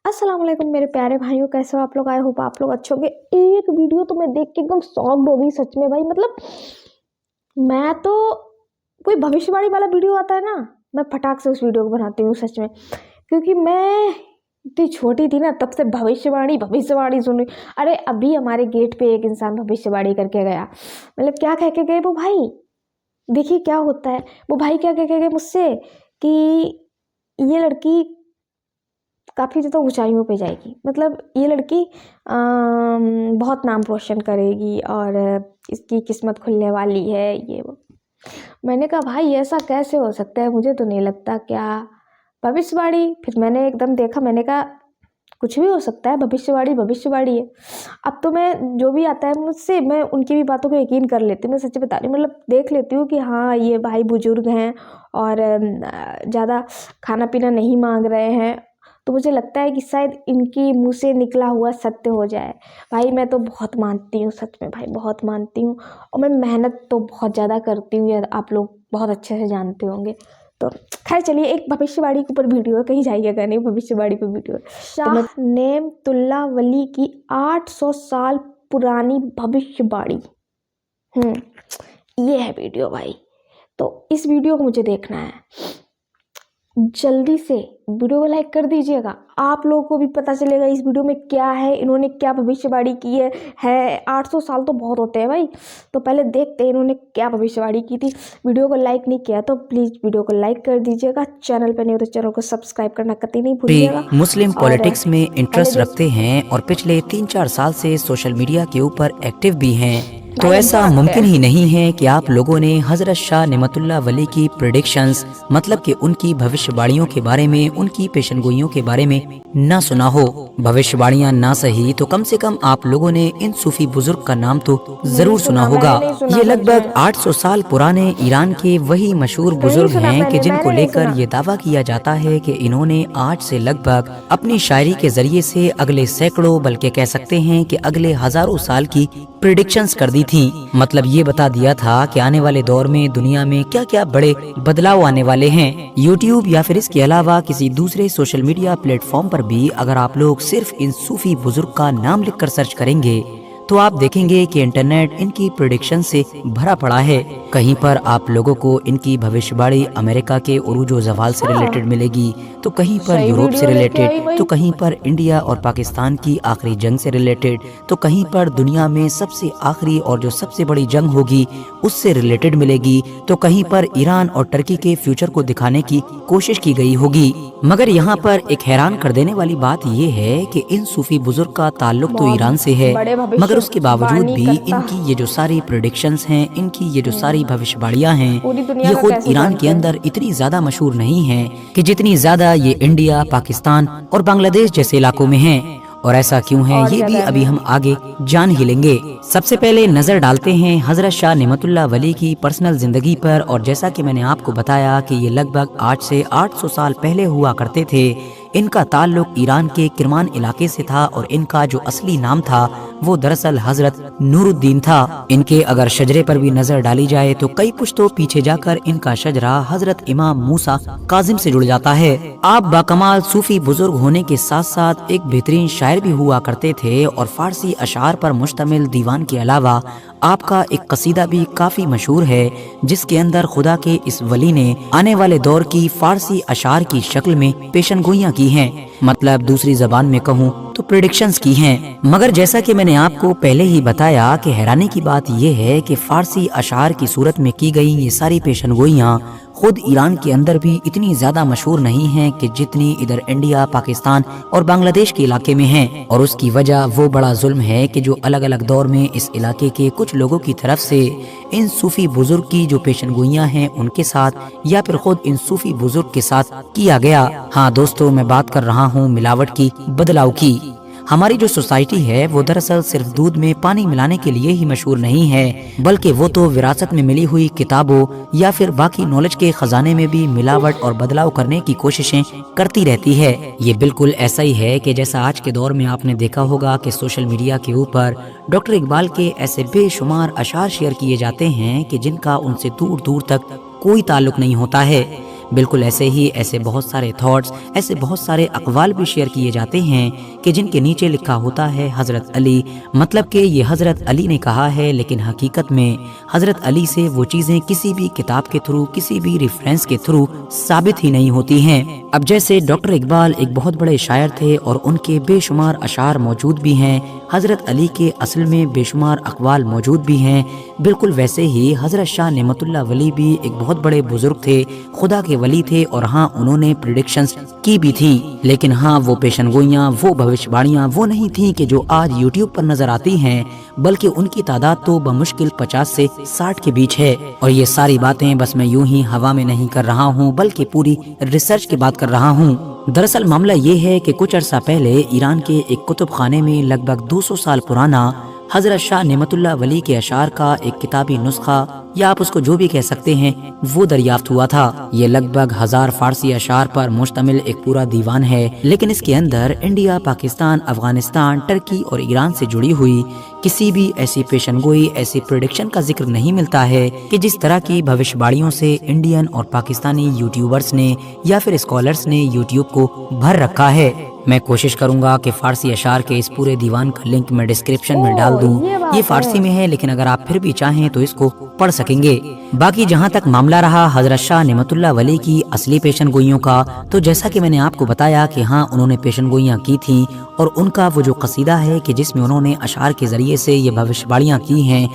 अस्सलाम वालेकुम मेरे प्यारे भाइयों, कैसे हो आप लोग? आए होप आप लोग अच्छे होंगे। एक वीडियो तो मैं देख के एकदम शॉक्ड हो गई सच में भाई। मतलब मैं तो कोई भविष्यवाणी वाला वीडियो आता है ना, मैं फटाक से उस वीडियो को बनाती हूँ सच में। क्योंकि मैं इतनी छोटी थी ना, तब से भविष्यवाणी भविष्यवाणी सुन रही। अरे अभी हमारे गेट पे एक इंसान भविष्यवाणी करके गया। मतलब क्या कह के गए वो भाई, देखिए क्या होता है। वो भाई क्या कह के गए मुझसे कि ये लड़की काफ़ी ज़्यादा ऊंचाइयों पे जाएगी। मतलब ये लड़की बहुत नाम रोशन करेगी और इसकी किस्मत खुलने वाली है, ये वो। मैंने कहा भाई ऐसा कैसे हो सकता है, मुझे तो नहीं लगता। क्या भविष्यवाणी? फिर मैंने एकदम देखा, मैंने कहा कुछ भी हो सकता है, भविष्यवाणी भविष्यवाणी है। अब तो मैं जो भी आता है मुझसे, मैं उनकी भी बातों को यकीन कर लेती हूँ। मैं सच्ची बता रही हूँ, मतलब देख लेती हूँ कि हाँ ये भाई बुजुर्ग हैं और ज़्यादा खाना पीना नहीं मांग रहे हैं, तो मुझे लगता है कि शायद इनकी मुंह से निकला हुआ सत्य हो जाए। भाई मैं तो बहुत मानती हूँ सच में भाई, बहुत मानती हूँ। और मैं मेहनत तो बहुत ज़्यादा करती हूँ, ये आप लोग बहुत अच्छे से जानते होंगे। तो खैर चलिए, एक भविष्यवाणी के ऊपर वीडियो है, कहीं जाइएगा नहीं, भविष्यवाणी पे वीडियो है। शाह नेमतुल्ला वली की 800 साल पुरानी भविष्यवाणी। ये है वीडियो भाई। तो इस वीडियो को मुझे देखना है, जल्दी से वीडियो को लाइक कर दीजिएगा। आप लोगों को भी पता चलेगा इस वीडियो में क्या है, इन्होंने क्या भविष्यवाणी की है। 800 साल तो बहुत होते हैं भाई। तो पहले देखते हैं इन्होंने क्या भविष्यवाणी की थी। वीडियो को लाइक नहीं किया तो प्लीज़ वीडियो को लाइक कर दीजिएगा। चैनल पर नहीं हो तो चैनल को सब्सक्राइब करना कतई नहीं भूलिएगा। मुस्लिम पॉलिटिक्स में इंटरेस्ट रखते हैं और पिछले 3-4 साल से सोशल मीडिया के ऊपर एक्टिव भी हैं, तो ऐसा मुमकिन ही नहीं है कि आप लोगों ने हजरत शाह नेमतुल्ला वली की प्रेडिक्शंस, मतलब कि उनकी भविष्यवाणियों के बारे में, उनकी पेशनगोइयों के बारे में ना सुना हो। भविष्यवाणियां ना सही तो कम से कम आप लोगों ने इन सूफी बुजुर्ग का नाम तो जरूर सुना होगा। ये लगभग 800 साल पुराने ईरान के वही मशहूर बुजुर्ग हैं कि जिनको लेकर ये दावा किया जाता है कि इन्होंने आज से लगभग अपनी शायरी के जरिए से अगले सैकड़ों, बल्कि कह सकते हैं कि अगले हजारों साल की प्रेडिक्शंस कर दी थी। मतलब ये बता दिया था कि आने वाले दौर में दुनिया में क्या क्या बड़े बदलाव आने वाले हैं। यूट्यूब या फिर इसके अलावा किसी दूसरे सोशल मीडिया प्लेटफॉर्म पर भी अगर आप लोग सिर्फ इन सूफी बुजुर्ग का नाम लिखकर सर्च करेंगे तो आप देखेंगे कि इंटरनेट इनकी प्रेडिक्शन से भरा पड़ा है। कहीं पर आप लोगों को इनकी भविष्यवाणी अमेरिका के उरूज व ज़वाल से रिलेटेड मिलेगी, तो कहीं पर यूरोप से रिलेटेड, तो कहीं पर इंडिया और पाकिस्तान की आखिरी जंग से रिलेटेड, तो कहीं पर दुनिया में सबसे आखिरी और जो सबसे बड़ी जंग होगी उससे रिलेटेड मिलेगी, तो कहीं पर ईरान और टर्की के फ्यूचर को दिखाने की कोशिश की गई होगी। मगर यहाँ पर एक हैरान कर देने वाली बात ये है कि इन सूफी बुजुर्ग का ताल्लुक तो ईरान से है, मगर उसके बावजूद भी इनकी ये जो सारी प्रेडिक्शंस हैं, इनकी ये जो सारी भविष्यवाणियां हैं, ये खुद ईरान के अंदर इतनी ज्यादा मशहूर नहीं है कि जितनी ज्यादा ये इंडिया, पाकिस्तान और बांग्लादेश जैसे इलाकों में हैं। और ऐसा क्यों है ये भी अभी हम आगे जान ही लेंगे। सबसे पहले नजर डालते हैं हजरत शाह नेमतुल्ला वली की पर्सनल जिंदगी पर। और जैसा कि मैंने आपको बताया कि ये लगभग आज से 800 साल पहले हुआ करते थे। इनका ताल्लुक ईरान के किरमान इलाके से था और इनका जो असली नाम था वो दरअसल हजरत नूरुद्दीन था। इनके अगर शजरे पर भी नजर डाली जाए तो कई पुश्तों पीछे जाकर इनका शजरा हजरत इमाम मूसा काजिम से जुड़ जाता है। आप बाकमाल सूफी बुजुर्ग होने के साथ साथ एक बेहतरीन शायर भी हुआ करते थे और फारसी अशार पर मुश्तमिल दीवान के अलावा आपका एक कसीदा भी काफी मशहूर है, जिसके अंदर खुदा के इस वली ने आने वाले दौर की फारसी अशार की शक्ल में पेशनगोइयां की हैं, मतलब दूसरी जबान में कहूँ तो प्रेडिक्शंस की हैं। मगर जैसा कि मैंने आपको पहले ही बताया कि हैरानी की बात यह है कि फारसी अशार की सूरत में की गई ये सारी पेशनगोइयां खुद ईरान के अंदर भी इतनी ज्यादा मशहूर नहीं हैं कि जितनी इधर इंडिया, पाकिस्तान और बांग्लादेश के इलाके में हैं। और उसकी वजह वो बड़ा जुल्म है कि जो अलग अलग दौर में इस इलाके के कुछ लोगों की तरफ से इन सूफी बुजुर्ग की जो पेशनगोइयां हैं उनके साथ या फिर खुद इन सूफी बुजुर्ग के साथ किया गया। हाँ दोस्तों, मैं बात कर रहा हूँ मिलावट की, बदलाव की। हमारी जो सोसाइटी है वो दरअसल सिर्फ दूध में पानी मिलाने के लिए ही मशहूर नहीं है, बल्कि वो तो विरासत में मिली हुई किताबों या फिर बाकी नॉलेज के खजाने में भी मिलावट और बदलाव करने की कोशिशें करती रहती है। ये बिल्कुल ऐसा ही है कि जैसा आज के दौर में आपने देखा होगा कि सोशल मीडिया के ऊपर डॉक्टर इकबाल के ऐसे बेशुमार अशार शेयर किए जाते हैं कि जिनका उनसे दूर दूर तक कोई ताल्लुक नहीं होता है। بالکل ایسے ہی ایسے بہت سارے تھاٹس، ایسے بہت سارے اقوال بھی شیئر کیے جاتے ہیں کہ جن کے نیچے لکھا ہوتا ہے حضرت علی، مطلب کہ یہ حضرت علی نے کہا ہے، لیکن حقیقت میں حضرت علی سے وہ چیزیں کسی بھی کتاب کے تھرو، کسی بھی ریفرنس کے تھرو ثابت ہی نہیں ہوتی ہیں۔ اب جیسے ڈاکٹر اقبال ایک بہت بڑے شاعر تھے اور ان کے بے شمار اشعار موجود بھی ہیں، حضرت علی کے اصل میں بے شمار اقوال موجود بھی ہیں، بالکل ویسے ہی حضرت شاہ نعمت اللہ ولی بھی ایک بہت بڑے بزرگ تھے، خدا کے ولی تھے، اور ہاں انہوں نے پریڈکشنز کی بھی تھی، لیکن ہاں وہ پیشن گوئیاں، وہ بھوشواڑیاں وہ نہیں تھیں کہ جو آج یوٹیوب پر نظر آتی ہیں، بلکہ ان کی تعداد تو بمشکل 50 سے 60 کے بیچ ہے۔ اور یہ ساری باتیں بس میں یوں ہی ہوا میں نہیں کر رہا ہوں، بلکہ پوری ریسرچ کی بات کر رہا ہوں۔ دراصل معاملہ یہ ہے کہ کچھ عرصہ پہلے ایران کے ایک کتب خانے میں لگ بھگ 200 سال پرانا حضرت شاہ نعمت اللہ ولی کے اشعار کا ایک کتابی نسخہ، یا آپ اس کو جو بھی کہہ سکتے ہیں، وہ دریافت ہوا تھا۔ یہ لگ بھگ 1000 فارسی اشعار پر مشتمل ایک پورا دیوان ہے، لیکن اس کے اندر انڈیا، پاکستان، افغانستان، ترکی اور ایران سے جڑی ہوئی کسی بھی ایسی پیشن گوئی، ایسی پریڈکشن کا ذکر نہیں ملتا ہے کہ جس طرح کی بھوشواڑیوں سے انڈین اور پاکستانی یوٹیوبرز نے یا پھر اسکالرز نے یوٹیوب کو بھر رکھا ہے۔ میں کوشش کروں گا کہ فارسی اشعار کے اس پورے دیوان کا لنک میں ڈسکرپشن میں ڈال دوں۔ یہ فارسی میں ہے، لیکن اگر آپ پھر بھی چاہیں تو اس کو پڑھ سکیں گے۔ باقی جہاں تک معاملہ رہا حضرت شاہ نعمت اللہ ولی کی اصلی پیشن گوئیوں کا، تو جیسا کہ میں نے آپ کو بتایا کہ ہاں انہوں نے پیشن گوئیاں کی تھیں، اور ان کا وہ جو قصیدہ ہے کہ جس میں انہوں نے اشعار کے ذریعے سے یہ بھوشواڑیاں کی ہیں،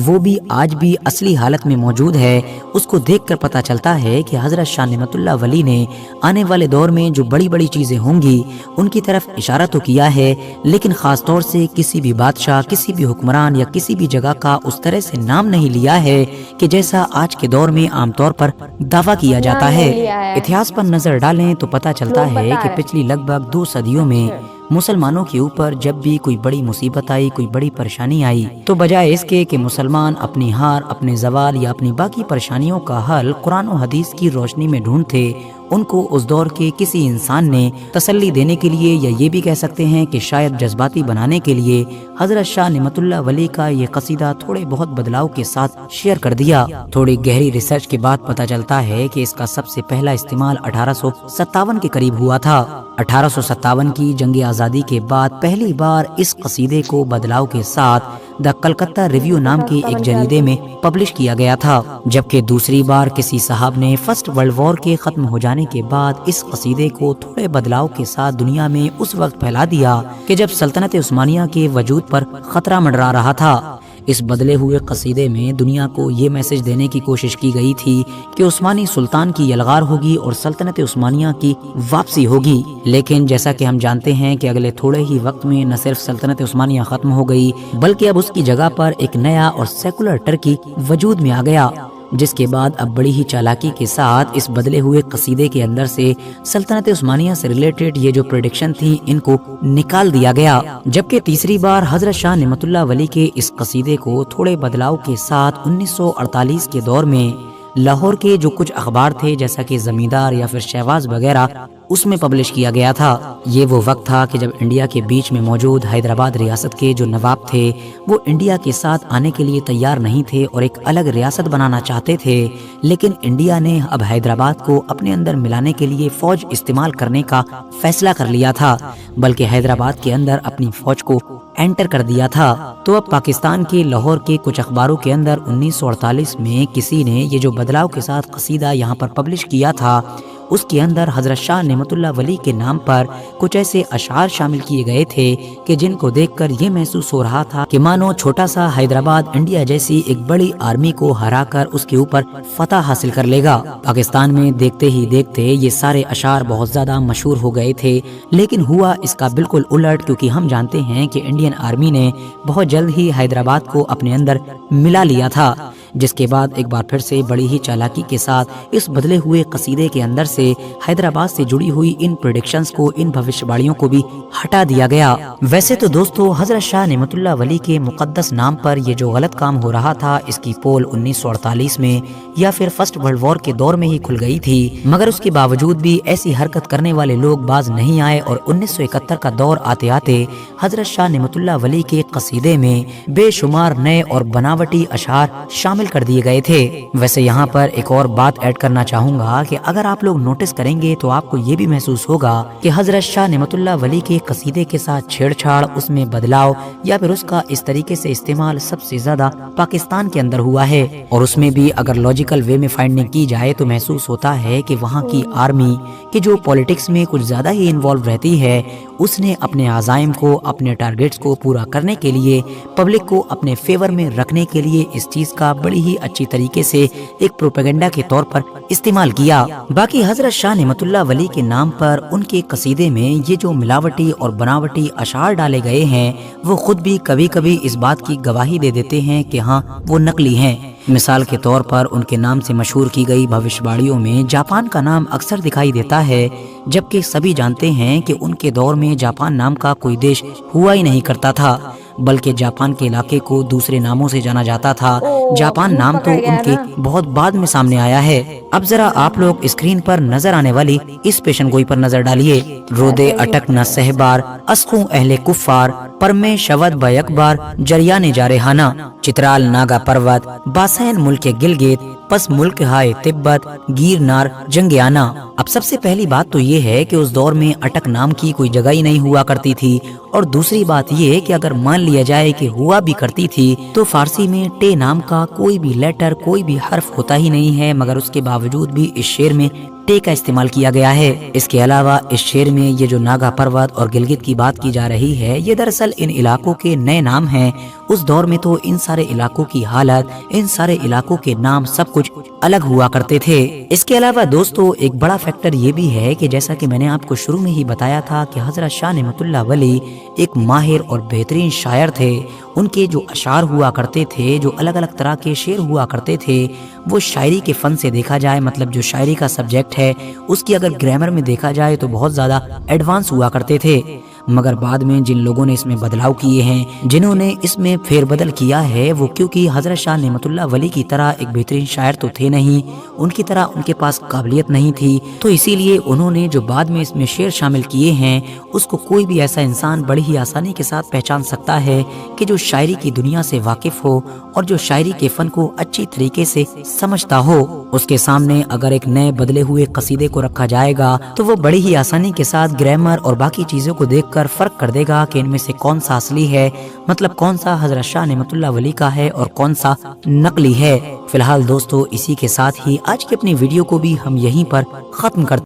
وہ بھی آج بھی اصلی حالت میں موجود ہے۔ اس کو دیکھ کر پتہ چلتا ہے کہ حضرت شاہ نعمت اللہ ولی نے آنے والے دور میں جو بڑی بڑی چیزیں ہوں گی ان کی طرف اشارہ تو کیا ہے، لیکن خاص طور سے کسی بھی بادشاہ، کسی بھی حکمران یا کسی بھی جگہ کا اس طرح سے نام نہیں لیا ہے کہ جیسا آج کے دور میں عام طور پر دعویٰ کیا جاتا ہے۔ اتہاس پر نظر ڈالیں تو پتہ چلتا ہے کہ پچھلی لگ بھگ 2 صدیوں میں مسلمانوں کے اوپر جب بھی کوئی بڑی مصیبت آئی، کوئی بڑی پریشانی آئی، تو بجائے اس کے کہ مسلمان اپنی ہار، اپنے زوال یا اپنی باقی پریشانیوں کا حل قرآن و حدیث کی روشنی میں ڈھونڈتے، ان کو اس دور کے کسی انسان نے تسلی دینے کے لیے، یا یہ بھی کہہ سکتے ہیں کہ شاید جذباتی بنانے کے لیے، حضرت شاہ نعمت اللہ ولی کا یہ قصیدہ تھوڑے بہت بدلاؤ کے ساتھ شیئر کر دیا۔ تھوڑی گہری ریسرچ کے بعد پتہ چلتا ہے کہ اس کا سب سے پہلا استعمال 1857 کے قریب ہوا تھا۔ 1857 کی جنگ آزادی کے بعد پہلی بار اس قصیدے کو بدلاؤ کے ساتھ دا کلکتہ ریویو نام کے ایک جریدے میں پبلش کیا گیا تھا، جبکہ دوسری بار کسی صاحب نے فرسٹ ورلڈ وار کے ختم ہو جانے کے بعد اس قصیدے کو تھوڑے بدلاؤ کے ساتھ دنیا میں اس وقت پھیلا دیا کہ جب سلطنت عثمانیہ کے وجود پر خطرہ منڈرا رہا تھا۔ اس بدلے ہوئے قصیدے میں دنیا کو یہ میسج دینے کی کوشش کی گئی تھی کہ عثمانی سلطان کی یلغار ہوگی اور سلطنت عثمانیہ کی واپسی ہوگی، لیکن جیسا کہ ہم جانتے ہیں کہ اگلے تھوڑے ہی وقت میں نہ صرف سلطنت عثمانیہ ختم ہو گئی، بلکہ اب اس کی جگہ پر ایک نیا اور سیکولر ٹرکی وجود میں آ گیا، جس کے بعد اب بڑی ہی چالاکی کے ساتھ اس بدلے ہوئے قصیدے کے اندر سے سلطنت عثمانیہ سے ریلیٹڈ یہ جو پریڈکشن تھی ان کو نکال دیا گیا۔ جبکہ تیسری بار حضرت شاہ نعمت اللہ ولی کے اس قصیدے کو تھوڑے بدلاؤ کے ساتھ 1948 کے دور میں لاہور کے جو کچھ اخبار تھے جیسا کہ زمیندار یا پھر شہباز وغیرہ، اس میں پبلش کیا گیا تھا۔ یہ وہ وقت تھا کہ جب انڈیا کے بیچ میں موجود حیدرآباد ریاست کے جو نواب تھے وہ انڈیا کے ساتھ آنے کے لیے تیار نہیں تھے اور ایک الگ ریاست بنانا چاہتے تھے، لیکن انڈیا نے اب حیدرآباد کو اپنے اندر ملانے کے لیے فوج استعمال کرنے کا فیصلہ کر لیا تھا، بلکہ حیدرآباد کے اندر اپنی فوج کو انٹر کر دیا تھا۔ تو اب پاکستان کے لاہور کے کچھ اخباروں کے اندر 1948 میں کسی نے یہ جو بدلاؤ کے ساتھ قصیدہ یہاں پر پبلش کیا تھا، اس کے اندر حضرت شاہ نعمت اللہ ولی کے نام پر کچھ ایسے اشعار شامل کیے گئے تھے کہ جن کو دیکھ کر یہ محسوس ہو رہا تھا کہ مانو چھوٹا سا حیدرآباد انڈیا جیسی ایک بڑی آرمی کو ہرا کر اس کے اوپر فتح حاصل کر لے گا۔ پاکستان میں دیکھتے ہی دیکھتے یہ سارے اشعار بہت زیادہ مشہور ہو گئے تھے، لیکن ہوا اس کا بالکل الٹ، کیونکہ ہم جانتے ہیں کہ انڈین آرمی نے بہت جلد ہی حیدرآباد کو اپنے اندر ملا لیا تھا، جس کے بعد ایک بار پھر سے بڑی ہی چالاکی کے ساتھ اس بدلے ہوئے قصیدے کے اندر سے حیدرآباد سے جڑی ہوئی ان پریڈکشنز کو، ان بھوشواڑیوں کو بھی ہٹا دیا گیا۔ ویسے تو دوستو حضرت شاہ نعمت اللہ ولی کے مقدس نام پر یہ جو غلط کام ہو رہا تھا، اس کی پول 1948 میں یا پھر فرسٹ ورلڈ وار کے دور میں ہی کھل گئی تھی، مگر اس کے باوجود بھی ایسی حرکت کرنے والے لوگ باز نہیں آئے، اور 1971 کا دور آتے آتے حضرت شاہ نعمت اللہ ولی کے قصیدے میں بے شمار نئے اور بناوٹی اشعار شامل शामिल कर दिए गए थे। वैसे यहाँ पर एक और बात ऐड करना चाहूँगा कि अगर आप लोग नोटिस करेंगे तो आपको ये भी महसूस होगा कि हजरत शाह नेमतुल्लाह वली के कसीदे के साथ छेड़छाड़, उसमें बदलाव या फिर उसका इस तरीके से इस्तेमाल सबसे ज्यादा पाकिस्तान के अंदर हुआ है। और उसमें भी अगर लॉजिकल वे में फाइंडिंग की जाए तो महसूस होता है कि वहाँ की आर्मी की जो पॉलिटिक्स में कुछ ज्यादा ही इन्वॉल्व रहती है, उसने अपने आज़ाइम को, अपने टारगेट्स को पूरा करने के लिए, पब्लिक को अपने फेवर में रखने के लिए इस चीज का बड़ी ही अच्छी तरीके से एक प्रोपेगेंडा के तौर पर इस्तेमाल किया। बाकी हजरत शाह नेमतुल्लाह वली के नाम पर उनके कसीदे में ये जो मिलावटी और बनावटी अशार डाले गए हैं, वो खुद भी कभी कभी इस बात की गवाही दे देते हैं कि हाँ, वो नकली हैं। मिसाल के तौर पर उनके नाम से मशहूर की गई भविष्यवाणियों में जापान का नाम अक्सर दिखाई देता है, जबकि सभी जानते हैं कि उनके दौर में जापान नाम का कोई देश हुआ ही नहीं करता था, बल्कि जापान के इलाके को दूसरे नामों से जाना जाता था। जापान नाम तो उनके बहुत बाद में सामने आया है। अब जरा आप लोग स्क्रीन पर नजर आने वाली इस पेशन गोई पर नजर डालिए। रोदे अटक न सहबार, अस्खू अहले कुफ्फार, परमे शवद बयकबार, जरियाने जारेहाना, चित्राल नागा पर्वत, बासैन मुल्क गिलगित, पस मुल्क हाय तिब्बत, गिरनार जंगियाना। अब सबसे पहली बात तो ये है कि उस दौर में अटक नाम की कोई जगह ही नहीं हुआ करती थी, और दूसरी बात ये कि अगर मान लिया जाए कि हुआ भी करती थी तो फारसी में टे नाम का कोई भी लेटर, कोई भी हर्फ होता ही नहीं है, मगर उसके बावजूद भी इस शेर में टे का इस्तेमाल किया गया है। इसके अलावा इस शेर में ये जो नागा पर्वत और गिलगित की बात की जा रही है, ये दरअसल इन इलाकों के नए नाम हैं। उस दौर में तो इन सारे इलाकों की हालत, इन सारे इलाकों के नाम सब कुछ अलग हुआ करते थे। इसके अलावा दोस्तों एक बड़ा फैक्टर ये भी है कि जैसा कि मैंने आपको शुरू में ही बताया था कि हजरत शाह नेमतुल्लाह वली एक माहिर और बेहतरीन शायर थे। उनके जो अशार हुआ करते थे, जो अलग अलग तरह के शेर हुआ करते थे, वो शायरी के फन से देखा जाए, मतलब जो शायरी का सब्जेक्ट है उसकी अगर ग्रामर में देखा जाए तो बहुत ज्यादा एडवांस हुआ करते थे। मगर बाद में जिन लोगों ने इसमें बदलाव किए हैं, जिन्होंने इसमें फेरबदल किया है, वो क्योंकि हजरत शाह नेमतुल्लाह वली की तरह एक बेहतरीन शायर तो थे नहीं, उनकी तरह उनके पास काबिलियत नहीं थी, तो इसीलिए उन्होंने जो बाद में इसमें शेर शामिल किए हैं उसको कोई भी ऐसा इंसान बड़ी ही आसानी के साथ पहचान सकता है कि जो शायरी की दुनिया से वाकिफ हो और जो शायरी के फन को अच्छी तरीके से समझता हो। उसके सामने अगर एक नए बदले हुए कसीदे को रखा जाएगा तो वो बड़ी ही आसानी के साथ ग्रामर और बाकी चीजों को देखकर फर्क कर देगा कि इनमें से कौन सा असली है, मतलब कौन सा हजरत शाह नेमतुल्लाह वली का है और कौन सा नकली है। फिलहाल दोस्तों इसी के साथ ही आज की अपनी वीडियो को भी हम यहीं पर खत्म करते।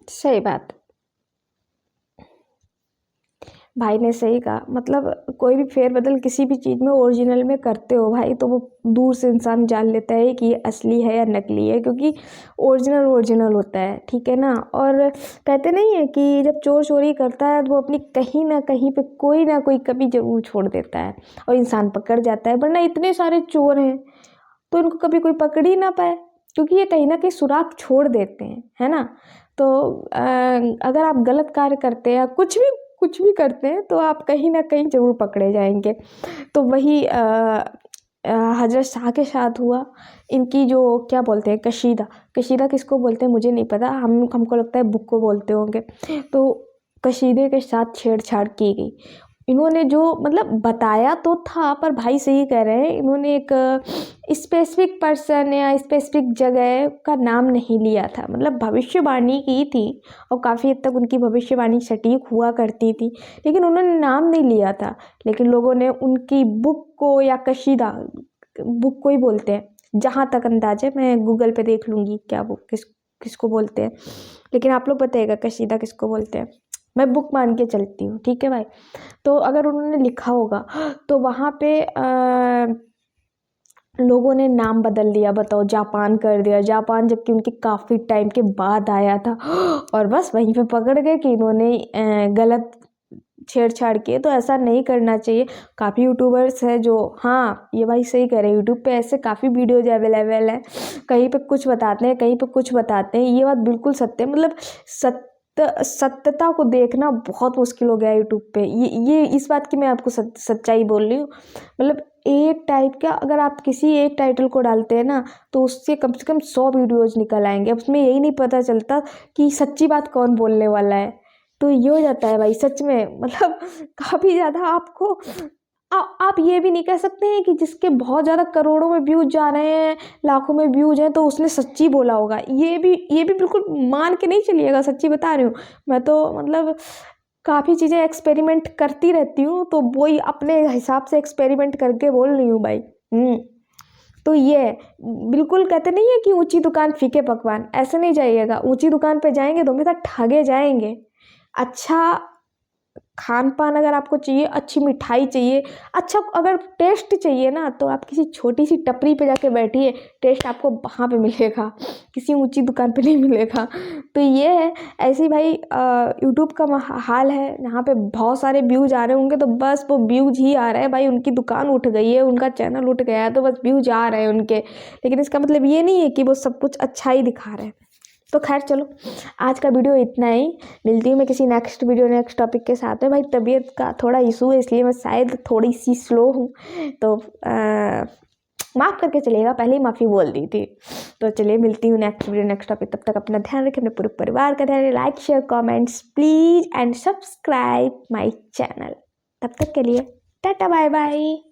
सही बात, भाई ने सही कहा। मतलब कोई भी फेरबदल किसी भी चीज़ में ओरिजिनल में करते हो भाई, तो वो दूर से इंसान जान लेता है कि ये असली है या नकली है, क्योंकि ओरिजिनल होता है, ठीक है ना। और कहते नहीं है कि जब चोर चोरी करता है तो वो अपनी कहीं ना कहीं पे कोई ना कोई कमी जरूर छोड़ देता है और इंसान पकड़ जाता है। वरना इतने सारे चोर हैं तो इनको कभी कोई पकड़ ही ना पाए, क्योंकि ये कहीं ना कहीं सुराग छोड़ देते हैं, है ना। तो अगर आप गलत कार्य करते हैं या कुछ भी करते हैं तो आप कहीं ना कहीं ज़रूर पकड़े जाएंगे। तो वही हजरत शाह के साथ हुआ। इनकी जो क्या बोलते हैं कशीदा किसको बोलते हैं मुझे नहीं पता, हमको लगता है बुक को बोलते होंगे। तो कशीदे के साथ छेड़छाड़ की गई। इन्होंने जो मतलब बताया तो था, पर भाई सही कह रहे हैं, इन्होंने एक स्पेसिफिक पर्सन या स्पेसिफिक जगह का नाम नहीं लिया था। मतलब भविष्यवाणी की थी और काफ़ी हद तक उनकी भविष्यवाणी सटीक हुआ करती थी, लेकिन उन्होंने नाम नहीं लिया था। लेकिन लोगों ने उनकी बुक को या कशीदा, बुक को ही बोलते हैं जहाँ तक अंदाज़ है, मैं गूगल पे देख लूँगी क्या बुक किसको बोलते हैं, लेकिन आप लोग बताइएगा कशीदा किसको बोलते हैं। मैं बुक मान के चलती हूँ, ठीक है भाई। तो अगर उन्होंने लिखा होगा तो वहाँ पे लोगों ने नाम बदल दिया, बताओ, जापान कर दिया, जापान, जबकि उनके काफ़ी टाइम के बाद आया था और बस वहीं पे पकड़ गए कि इन्होंने गलत छेड़छाड़ किए। तो ऐसा नहीं करना चाहिए। काफ़ी यूट्यूबर्स है जो, हाँ ये भाई सही कह रहे हैं, यूट्यूब पे ऐसे काफ़ी वीडियोज अवेलेबल है, कहीं पे कुछ बताते हैं कहीं पे कुछ बताते हैं। ये बात बिल्कुल सत्य है। मतलब सत्यता को देखना बहुत मुश्किल हो गया है यूट्यूब पे। ये इस बात की मैं आपको सच्चाई बोल रही हूँ। मतलब एक टाइप का अगर आप किसी एक टाइटल को डालते हैं ना तो उससे कम से कम 100 वीडियोज निकल आएंगे। अब उसमें यही नहीं पता चलता कि सच्ची बात कौन बोलने वाला है। तो ये हो जाता है भाई सच में, मतलब काफ़ी ज़्यादा आपको आप ये भी नहीं कह सकते हैं कि जिसके बहुत ज़्यादा करोड़ों में व्यूज जा रहे हैं, लाखों में व्यूज हैं, तो उसने सच्ची बोला होगा। ये भी बिल्कुल मान के नहीं चलिएगा, सच्ची बता रही हूँ। मैं तो मतलब काफ़ी चीज़ें एक्सपेरिमेंट करती रहती हूँ, तो वही अपने हिसाब से एक्सपेरिमेंट करके बोल रही हूँ भाई। तो ये बिल्कुल कहते नहीं है कि ऊंची दुकान फीके पकवान, ऐसे नहीं जाइएगा। ऊंची दुकान पे जाएंगे तो हमेशा ठगे जाएंगे। अच्छा खान पान अगर आपको चाहिए, अच्छी मिठाई चाहिए, अच्छा अगर टेस्ट चाहिए ना, तो आप किसी छोटी सी टपरी पे जाके बैठिए, टेस्ट आपको वहाँ पे मिलेगा, किसी ऊंची दुकान पे नहीं मिलेगा। तो ये है ऐसी भाई यूट्यूब का हाल है, यहाँ पे बहुत सारे व्यूज आ रहे होंगे तो बस वो व्यूज ही आ रहे हैं भाई। उनकी दुकान उठ गई है, उनका चैनल उठ गया है, तो बस व्यूज आ रहे हैं उनके, लेकिन इसका मतलब ये नहीं है कि वो सब कुछ अच्छा ही दिखा रहे हैं। तो खैर चलो, आज का वीडियो इतना ही। मिलती हूँ मैं किसी नेक्स्ट वीडियो नेक्स्ट टॉपिक के साथ में। भाई तबीयत का थोड़ा इशू है, इसलिए मैं शायद थोड़ी सी स्लो हूँ, तो माफ़ करके चलिएगा, पहले ही माफ़ी बोल दी थी। तो चलिए मिलती हूँ नेक्स्ट वीडियो नेक्स्ट टॉपिक। तब तक अपना ध्यान रखें, अपने पूरे परिवार का ध्यान रखें। Like share comments please and subscribe my channel. तब तक के लिए टाटा बाय बाय।